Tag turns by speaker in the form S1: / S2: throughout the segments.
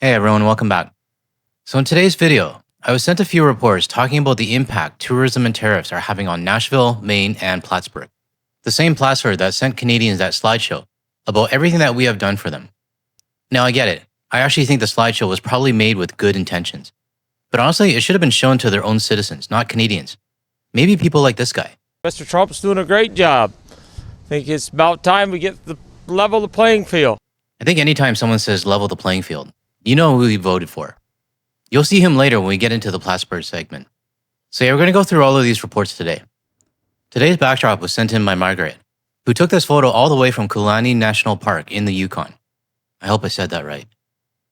S1: Hey everyone, welcome back. So in today's video, I was sent a few reports talking about the impact tourism and tariffs are having on Nashville, Maine, and Plattsburgh. The same Plattsburgh that sent Canadians that slideshow about everything that we have done for them. Now I get it. I actually think the slideshow was probably made with good intentions. But honestly, it should have been shown to their own citizens, not Canadians. Maybe people like this guy.
S2: Mr. Trump's doing a great job. I think it's about time we get the level the playing field.
S1: I think anytime someone says level the playing field, you know who he voted for. You'll see him later when we get into the Plattsburgh segment. So yeah, we're going to go through all of these reports today. Today's backdrop was sent in by Margaret, who took this photo all the way from Kulani National Park in the Yukon. I hope I said that right.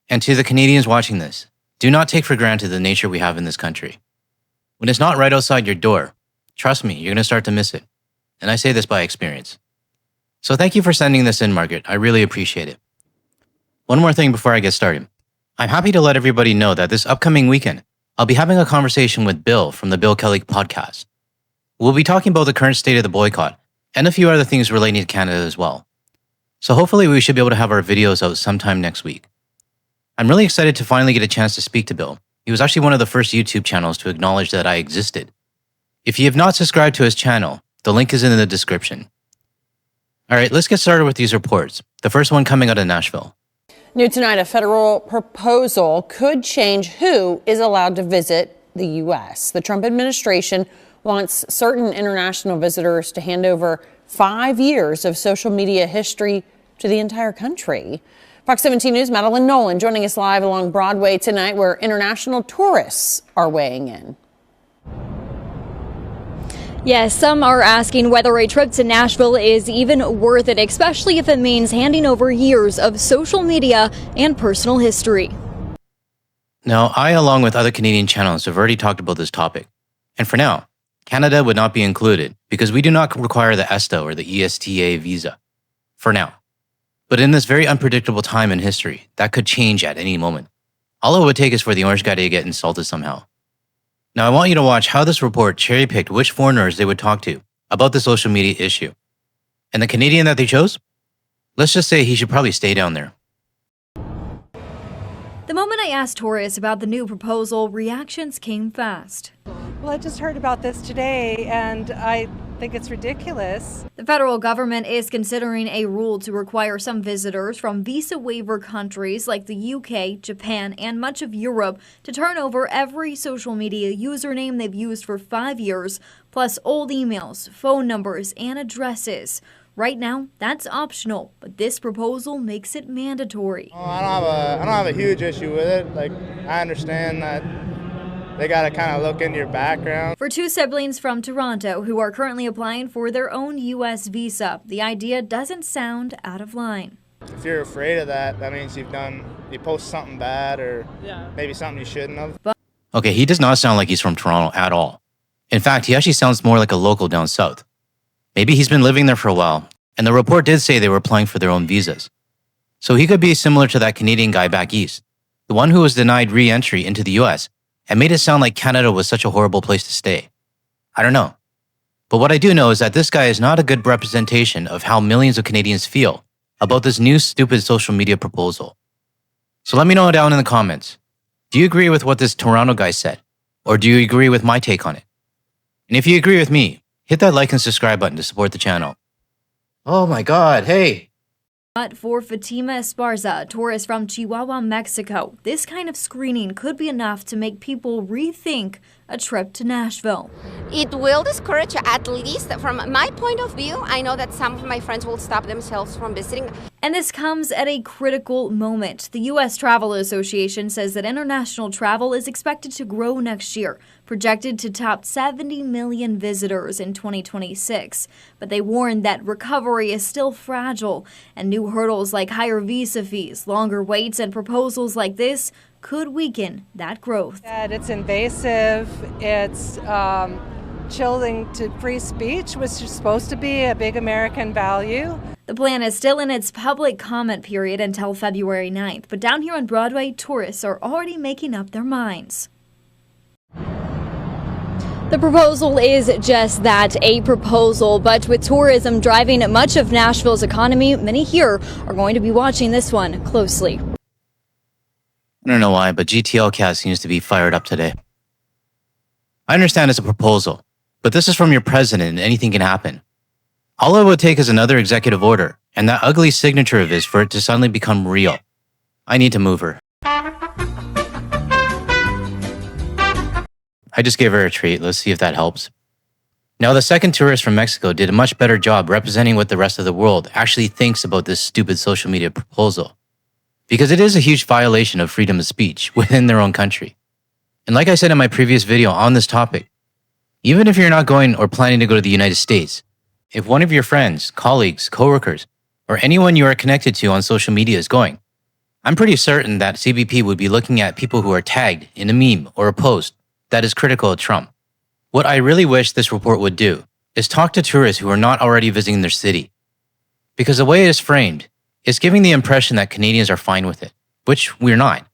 S1: And to the Canadians watching this, do not take for granted the nature we have in this country. When it's not right outside your door, trust me, you're going to start to miss it. And I say this by experience. So thank you for sending this in, Margaret. I really appreciate it. One more thing before I get started. I'm happy to let everybody know that this upcoming weekend, I'll be having a conversation with Bill from the Bill Kelly podcast. We'll be talking about the current state of the boycott and a few other things relating to Canada as well. So hopefully we should be able to have our videos out sometime next week. I'm really excited to finally get a chance to speak to Bill. He was actually one of the first YouTube channels to acknowledge that I existed. If you have not subscribed to his channel, the link is in the description. All right, let's get started with these reports. The first one coming out of Nashville.
S3: New tonight, a federal proposal could change who is allowed to visit the U.S. The Trump administration wants certain international visitors to hand over 5 years of social media history to the entire country. Fox 17 News' Madeline Nolan joining us live along Broadway tonight, where international tourists are weighing in.
S4: Yes, some are asking whether a trip to Nashville is even worth it, especially if it means handing over years of social media and personal history.
S1: Now, I, along with other Canadian channels, have already talked about this topic. And for now, Canada would not be included because we do not require the ESTA or the ESTA visa. For now. But in this very unpredictable time in history, that could change at any moment. All it would take is for the orange guy to get insulted somehow. Now, I want you to watch how this report cherry-picked which foreigners they would talk to about the social media issue. And the Canadian that they chose? Let's just say he should probably stay down there.
S4: The moment I asked tourists about the new proposal, reactions came fast.
S5: Well, I just heard about this today, and I think it's ridiculous.
S4: The federal government is considering a rule to require some visitors from visa waiver countries like the UK, Japan, and much of Europe to turn over every social media username they've used for 5 years, plus old emails, phone numbers, and addresses. Right now, that's optional, but this proposal makes it mandatory.
S6: I don't have a huge issue with it. Like, I understand that they got to kind of look into your background.
S4: For two siblings from Toronto who are currently applying for their own U.S. visa, the idea doesn't sound out of line.
S6: If you're afraid of that, that means you post something bad or maybe something you shouldn't have.
S1: Okay, he does not sound like he's from Toronto at all. In fact, he actually sounds more like a local down south. Maybe he's been living there for a while, and the report did say they were applying for their own visas. So he could be similar to that Canadian guy back east, the one who was denied re-entry into the U.S., and made it sound like Canada was such a horrible place to stay. I don't know. But what I do know is that this guy is not a good representation of how millions of Canadians feel about this new stupid social media proposal. So let me know down in the comments. Do you agree with what this Toronto guy said? Or do you agree with my take on it? And if you agree with me, hit that like and subscribe button to support the channel. Oh my God, hey!
S4: But for Fatima Esparza, a tourist from Chihuahua, Mexico, this kind of screening could be enough to make people rethink a trip to Nashville.
S7: It will discourage, at least from my point of view. I know that some of my friends will stop themselves from visiting.
S4: And this comes at a critical moment. The U.S. Travel Association says that international travel is expected to grow next year, projected to top 70 million visitors in 2026. But they warn that recovery is still fragile, and new hurdles like higher visa fees, longer waits, and proposals like this could weaken that growth.
S5: And it's invasive, it's chilling to free speech, which is supposed to be a big American value.
S4: The plan is still in its public comment period until February 9th, but down here on Broadway, tourists are already making up their minds. The proposal is just that, a proposal, but with tourism driving much of Nashville's economy, many here are going to be watching this one closely.
S1: I don't know why, but GTL Cast seems to be fired up today. I understand it's a proposal, but this is from your president and anything can happen. All it would take is another executive order, and that ugly signature of his for it to suddenly become real. I need to move her. I just gave her a treat. Let's see if that helps. Now, the second tourist from Mexico did a much better job representing what the rest of the world actually thinks about this stupid social media proposal. Because it is a huge violation of freedom of speech within their own country. And like I said in my previous video on this topic, even if you're not going or planning to go to the United States, if one of your friends, colleagues, coworkers, or anyone you are connected to on social media is going, I'm pretty certain that CBP would be looking at people who are tagged in a meme or a post that is critical of Trump. What I really wish this report would do is talk to tourists who are not already visiting their city. Because the way it is framed, it's giving the impression that Canadians are fine with it, which we're not.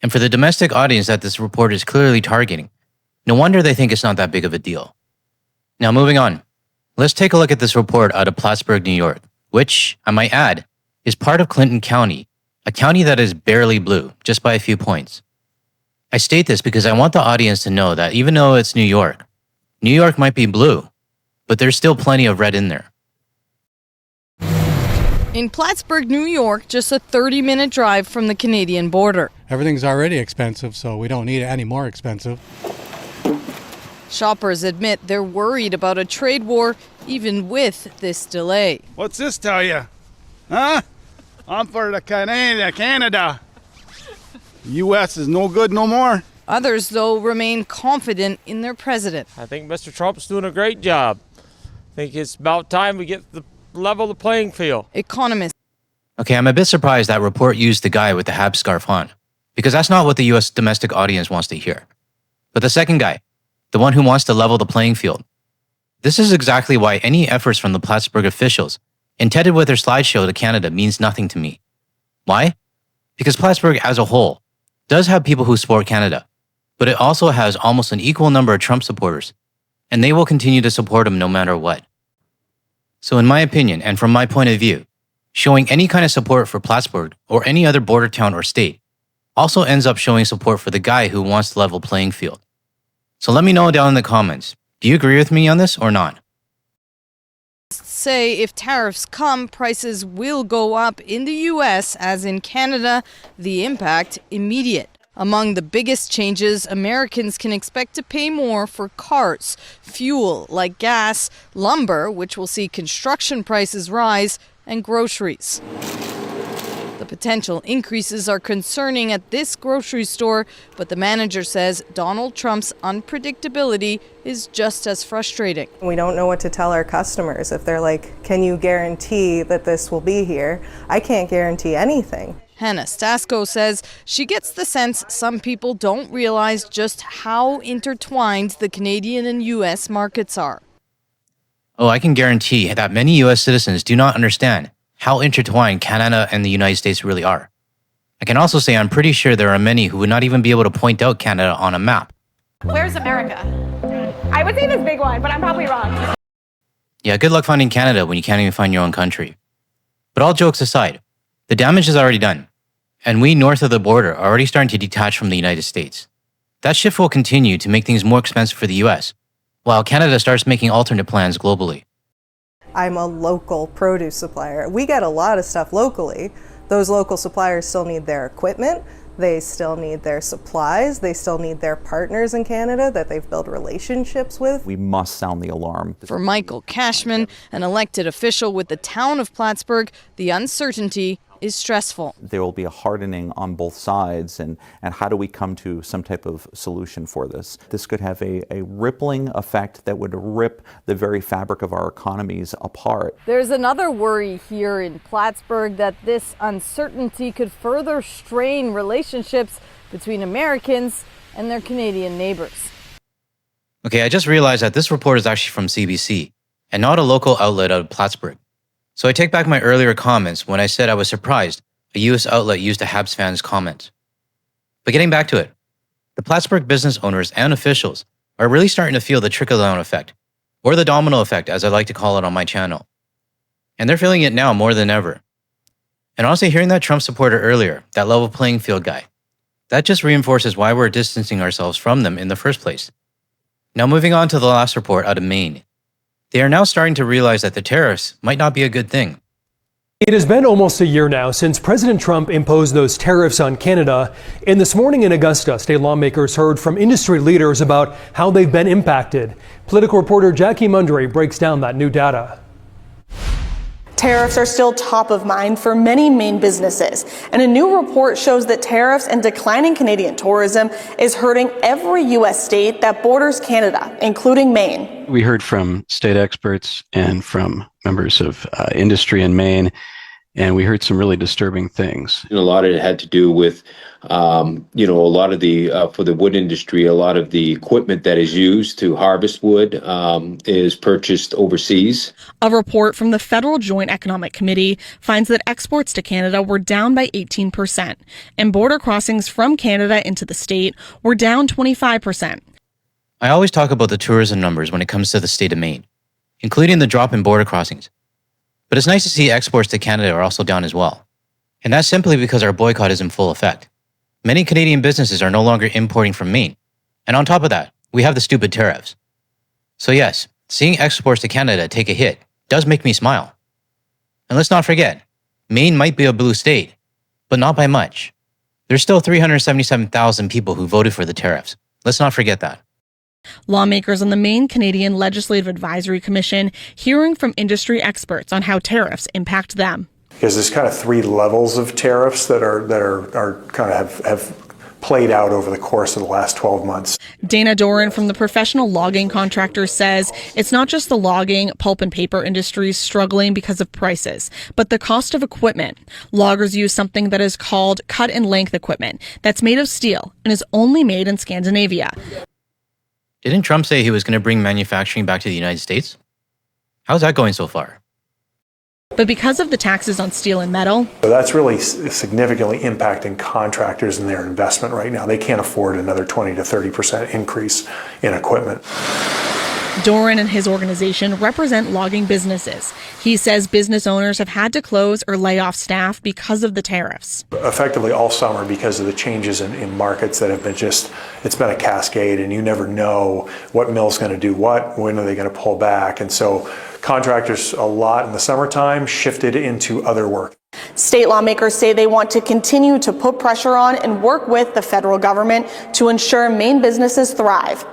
S1: And for the domestic audience that this report is clearly targeting, no wonder they think it's not that big of a deal. Now moving on, let's take a look at this report out of Plattsburgh, New York, which, I might add, is part of Clinton County, a county that is barely blue, just by a few points. I state this because I want the audience to know that even though it's New York might be blue, but there's still plenty of red in there.
S8: In Plattsburgh, New York, just a 30-minute drive from the Canadian border.
S9: Everything's already expensive, so we don't need it any more expensive.
S8: Shoppers admit they're worried about a trade war, even with this delay.
S10: What's this tell you? Huh? I'm for the Canada. U.S. is no good no more.
S8: Others, though, remain confident in their president.
S2: I think Mr. Trump's doing a great job. I think it's about time we get the level the playing field.
S8: Economists.
S1: Okay, I'm a bit surprised that report used the guy with the Habs scarf on, because that's not what the US domestic audience wants to hear. But the second guy, the one who wants to level the playing field, this is exactly why any efforts from the Plattsburgh officials intended with their slideshow to Canada means nothing to me. Why? Because Plattsburgh as a whole does have people who support Canada, but it also has almost an equal number of Trump supporters, and they will continue to support him no matter what. So in my opinion, and from my point of view, showing any kind of support for Plattsburgh or any other border town or state also ends up showing support for the guy who wants the level playing field. So let me know down in the comments, do you agree with me on this or not?
S8: Say if tariffs come, prices will go up in the U.S. as in Canada, the impact immediate. Among the biggest changes, Americans can expect to pay more for cars, fuel like gas, lumber, which will see construction prices rise, and groceries. The potential increases are concerning at this grocery store, but the manager says Donald Trump's unpredictability is just as frustrating.
S11: We don't know what to tell our customers if they're like, can you guarantee that this will be here? I can't guarantee anything.
S8: Hannah Stasko says she gets the sense some people don't realize just how intertwined the Canadian and U.S. markets are.
S1: Oh, I can guarantee that many U.S. citizens do not understand how intertwined Canada and the United States really are. I can also say I'm pretty sure there are many who would not even be able to point out Canada on a map.
S12: Where's America? I would say this big one, but I'm probably wrong.
S1: Yeah, good luck finding Canada when you can't even find your own country. But all jokes aside, the damage is already done. And we north of the border are already starting to detach from the United States. That shift will continue to make things more expensive for the US, while Canada starts making alternate plans globally.
S11: I'm a local produce supplier. We get a lot of stuff locally. Those local suppliers still need their equipment, they still need their supplies, they still need their partners in Canada that they've built relationships with.
S13: We must sound the alarm.
S8: For Michael Cashman, an elected official with the town of Plattsburgh, the uncertainty is stressful.
S13: There will be a hardening on both sides, and how do we come to some type of solution for this? This could have a rippling effect that would rip the very fabric of our economies apart.
S8: There's another worry here in Plattsburgh that this uncertainty could further strain relationships between Americans and their Canadian neighbors.
S1: Okay, I just realized that this report is actually from CBC and not a local outlet out of Plattsburgh. So I take back my earlier comments when I said I was surprised a US outlet used a Habs fan's comment. But getting back to it, the Plattsburgh business owners and officials are really starting to feel the trickle-down effect, or the domino effect as I like to call it on my channel. And they're feeling it now more than ever. And honestly, hearing that Trump supporter earlier, that level playing field guy, That just reinforces why we're distancing ourselves from them in the first place. Now moving on to the last report out of Maine. They are now starting to realize that the tariffs might not be a good thing.
S14: It has been almost a year now since President Trump imposed those tariffs on Canada. And this morning in Augusta, state lawmakers heard from industry leaders about how they've been impacted. Political reporter Jackie Mundry breaks down that new data.
S15: Tariffs are still top of mind for many Maine businesses, and a new report shows that tariffs and declining Canadian tourism is hurting every U.S. state that borders Canada, including Maine.
S16: We heard from state experts and from members of industry in Maine, and we heard some really disturbing things.
S17: And a lot of it had to do with, a lot of the, for the wood industry, a lot of the equipment that is used to harvest wood is purchased overseas.
S15: A report from the Federal Joint Economic Committee finds that exports to Canada were down by 18%, and border crossings from Canada into the state were down 25%.
S1: I always talk about the tourism numbers when it comes to the state of Maine, including the drop in border crossings. But it's nice to see exports to Canada are also down as well. And that's simply because our boycott is in full effect. Many Canadian businesses are no longer importing from Maine. And on top of that, we have the stupid tariffs. So yes, seeing exports to Canada take a hit does make me smile. And let's not forget, Maine might be a blue state, but not by much. There's still 377,000 people who voted for the tariffs. Let's not forget that.
S15: Lawmakers on the Maine Canadian Legislative Advisory Commission hearing from industry experts on how tariffs impact them.
S18: Because there's kind of three levels of tariffs that are kind of have played out over the course of the last 12 months.
S15: Dana Doran from the Professional Logging Contractors says it's not just the logging, pulp and paper industries struggling because of prices, but the cost of equipment. Loggers use something that is called cut and length equipment that's made of steel and is only made in Scandinavia.
S1: Didn't Trump say he was going to bring manufacturing back to the United States? How's that going so far?
S15: But because of the taxes on steel and metal,
S18: so that's really significantly impacting contractors and their investment right now. They can't afford another 20 to 30% increase in equipment.
S15: Doran and his organization represent logging businesses. He says business owners have had to close or lay off staff because of the tariffs.
S18: Effectively all summer, because of the changes in markets that have been it's been a cascade, and you never know what mill's going to do what, when are they going to pull back. And so contractors a lot in the summertime shifted into other work.
S15: State lawmakers say they want to continue to put pressure on and work with the federal government to ensure Maine businesses thrive.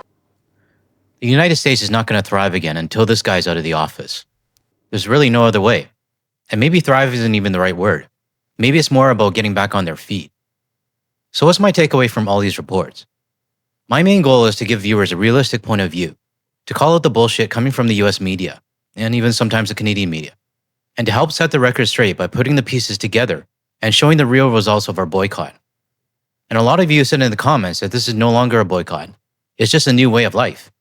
S1: The United States is not going to thrive again until this guy's out of the office. There's really no other way. And maybe thrive isn't even the right word. Maybe it's more about getting back on their feet. So what's my takeaway from all these reports? My main goal is to give viewers a realistic point of view, to call out the bullshit coming from the US media, and even sometimes the Canadian media, and to help set the record straight by putting the pieces together and showing the real results of our boycott. And a lot of you said in the comments that this is no longer a boycott. It's just a new way of life.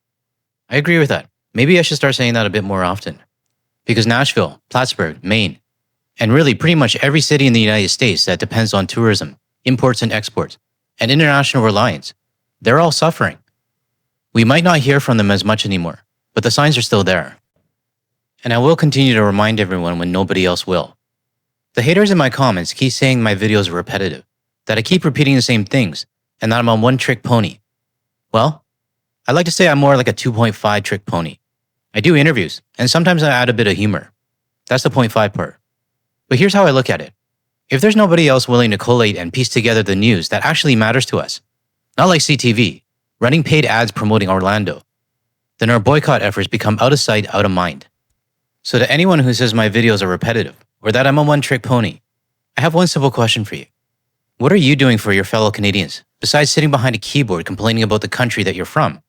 S1: I agree with that. Maybe I should start saying that a bit more often. Because Nashville, Plattsburgh, Maine, and really pretty much every city in the United States that depends on tourism, imports and exports, and international reliance, they're all suffering. We might not hear from them as much anymore, but the signs are still there. And I will continue to remind everyone when nobody else will. The haters in my comments keep saying my videos are repetitive, that I keep repeating the same things, and that I'm a one-trick pony. Well, I like to say I'm more like a 2.5 trick pony. I do interviews, and sometimes I add a bit of humor. That's the 0.5 part. But here's how I look at it. If there's nobody else willing to collate and piece together the news that actually matters to us, not like CTV, running paid ads promoting Orlando, then our boycott efforts become out of sight, out of mind. So to anyone who says my videos are repetitive, or that I'm a one-trick pony, I have one simple question for you. What are you doing for your fellow Canadians, besides sitting behind a keyboard complaining about the country that you're from?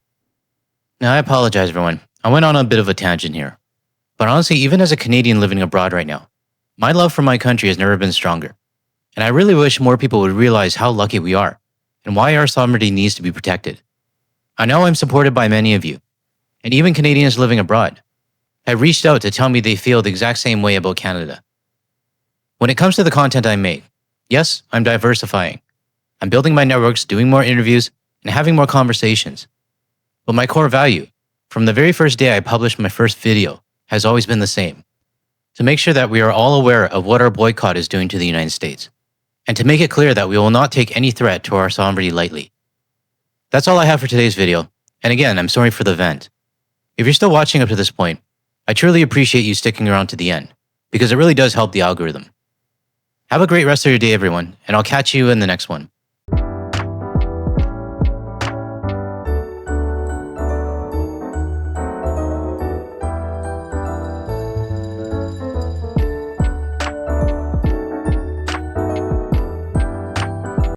S1: Now, I apologize, everyone. I went on a bit of a tangent here. But honestly, even as a Canadian living abroad right now, my love for my country has never been stronger. And I really wish more people would realize how lucky we are and why our sovereignty needs to be protected. I know I'm supported by many of you, and even Canadians living abroad have reached out to tell me they feel the exact same way about Canada. When it comes to the content I make, yes, I'm diversifying. I'm building my networks, doing more interviews, and having more conversations. But my core value, from the very first day I published my first video, has always been the same. To make sure that we are all aware of what our boycott is doing to the United States, and to make it clear that we will not take any threat to our sovereignty lightly. That's all I have for today's video, and again, I'm sorry for the vent. If you're still watching up to this point, I truly appreciate you sticking around to the end, because it really does help the algorithm. Have a great rest of your day, everyone, and I'll catch you in the next one.